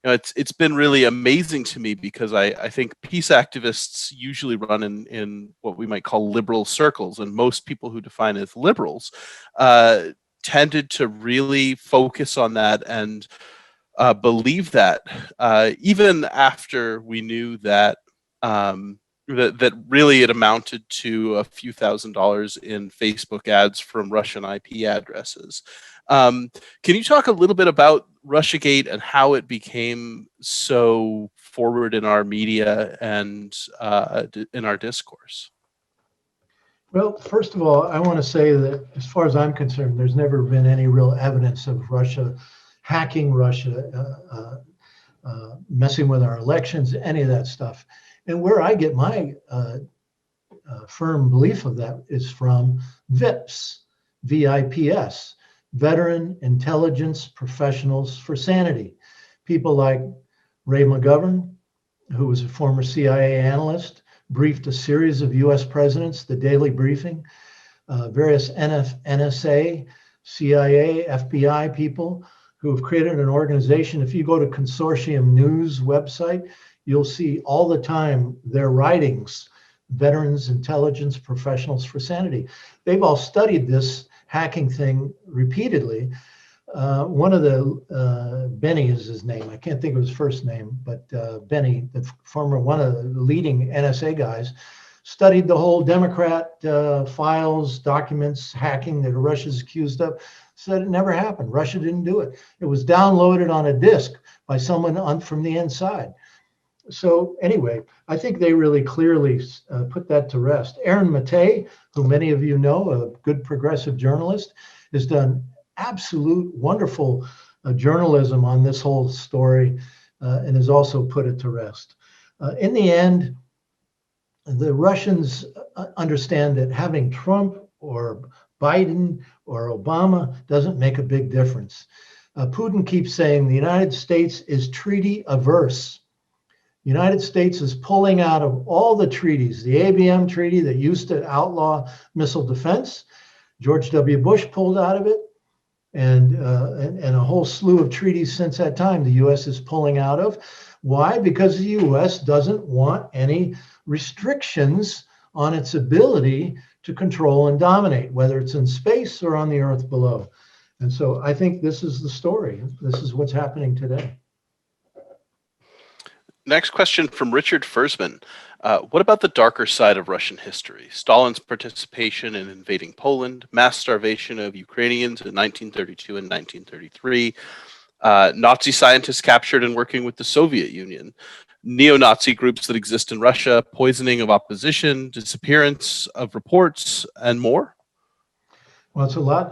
it's been really amazing to me because I think peace activists usually run in what we might call liberal circles, and most people who define as liberals tended to really focus on that and believe that even after we knew that that really it amounted to a few $1,000s in Facebook ads from Russian IP addresses. Can you talk a little bit about Russiagate and how it became so forward in our media and in our discourse? Well, first of all, I want to say that as far as I'm concerned, there's never been any real evidence of Russia hacking Russia, messing with our elections, any of that stuff. And where I get my firm belief of that is from VIPS, VIPS, Veteran Intelligence Professionals for Sanity. People like Ray McGovern, who was a former CIA analyst, briefed a series of US presidents, the Daily Briefing, various NSA, CIA, FBI people who have created an organization. If you go to Consortium News website, you'll see all the time their writings, Veterans Intelligence Professionals for Sanity. They've all studied this hacking thing repeatedly. One of the, Benny is his name. I can't think of his first name, but Benny, the former, one of the leading NSA guys, studied the whole Democrat files, documents, hacking that Russia's accused of, said it never happened. Russia didn't do it. It was downloaded on a disk by someone from the inside. So anyway, I think they really clearly put that to rest. Aaron Matei, who many of you know, a good progressive journalist, has done absolute wonderful journalism on this whole story and has also put it to rest. In the end, the Russians understand that having Trump or Biden or Obama doesn't make a big difference. Putin keeps saying the United States is treaty averse. The United States is pulling out of all the treaties, the ABM treaty that used to outlaw missile defense. George W. Bush pulled out of it, and a whole slew of treaties since that time the U.S. is pulling out of. Why? Because the U.S. doesn't want any restrictions on its ability to control and dominate, whether it's in space or on the earth below. And so I think this is the story. This is what's happening today. Next question from Richard Fersman. What about the darker side of Russian history? Stalin's participation in invading Poland, mass starvation of Ukrainians in 1932 and 1933, Nazi scientists captured and working with the Soviet Union, neo-Nazi groups that exist in Russia, poisoning of opposition, disappearance of reports, and more? Well, it's a lot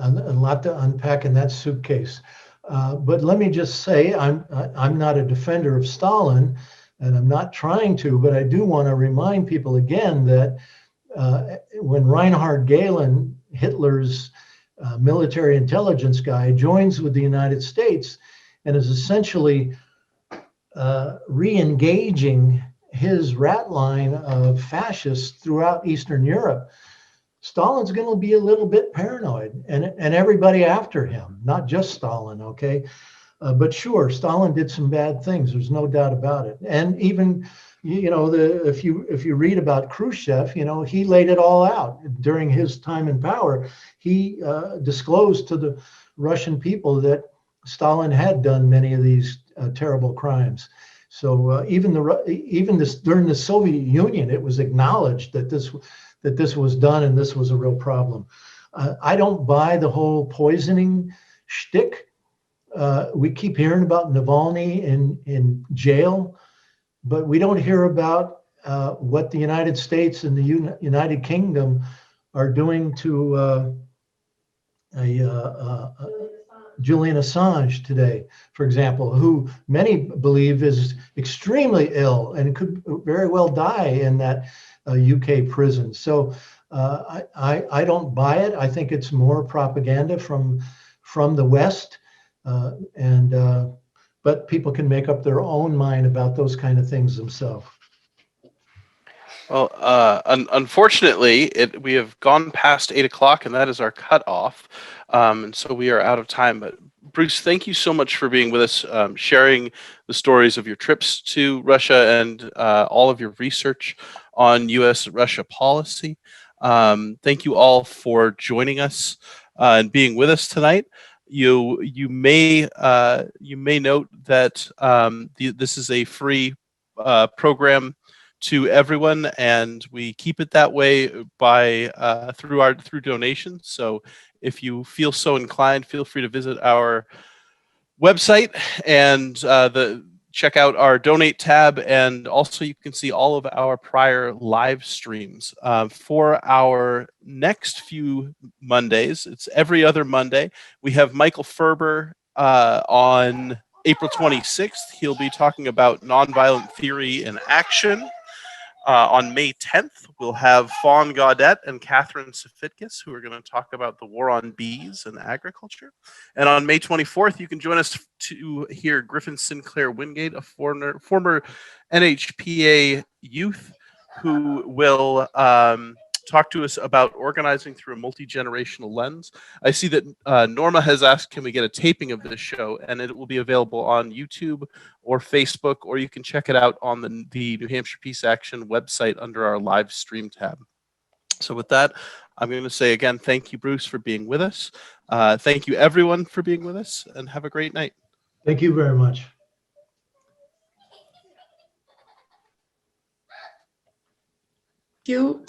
to unpack in that suitcase. But let me just say, I'm not a defender of Stalin, and I'm not trying to, but I do want to remind people again that when Reinhard Gehlen, Hitler's military intelligence guy, joins with the United States and is essentially re-engaging his rat line of fascists throughout Eastern Europe, Stalin's going to be a little bit paranoid, and everybody after him, not just Stalin, okay? But sure, Stalin did some bad things. There's no doubt about it. And even, if you read about Khrushchev, he laid it all out during his time in power. He disclosed to the Russian people that Stalin had done many of these terrible crimes. So even during the Soviet Union, it was acknowledged that this was done and this was a real problem. I don't buy the whole poisoning shtick. We keep hearing about Navalny in jail, but we don't hear about what the United States and the United Kingdom are doing to Julian Assange today, for example, who many believe is extremely ill and could very well die in that UK prison. So I don't buy it. I think it's more propaganda from the West. But people can make up their own mind about those kind of things themselves. Well, unfortunately, we have gone past 8 o'clock, and that is our cutoff, and so we are out of time. But Bruce, thank you so much for being with us, sharing the stories of your trips to Russia and all of your research on U.S.-Russia policy. Thank you all for joining us and being with us tonight. You may note that this is a free program to everyone, and we keep it that way by through donations. So if you feel so inclined, feel free to visit our website and check out our donate tab, and also you can see all of our prior live streams. For our next few Mondays, it's every other Monday, we have Michael Ferber on April 26th. He'll be talking about nonviolent theory in action. On May 10th, we'll have Fawn Gaudet and Catherine Safitkas, who are going to talk about the war on bees and agriculture. And on May 24th, you can join us to hear Griffin Sinclair Wingate, a former NHPA youth, who will talk to us about organizing through a multi-generational lens. I see that Norma has asked, can we get a taping of this show? And it will be available on YouTube or Facebook, or you can check it out on the New Hampshire Peace Action website under our live stream tab. So with that, I'm going to say again, thank you, Bruce, for being with us. Thank you, everyone, for being with us, and have a great night. Thank you very much. You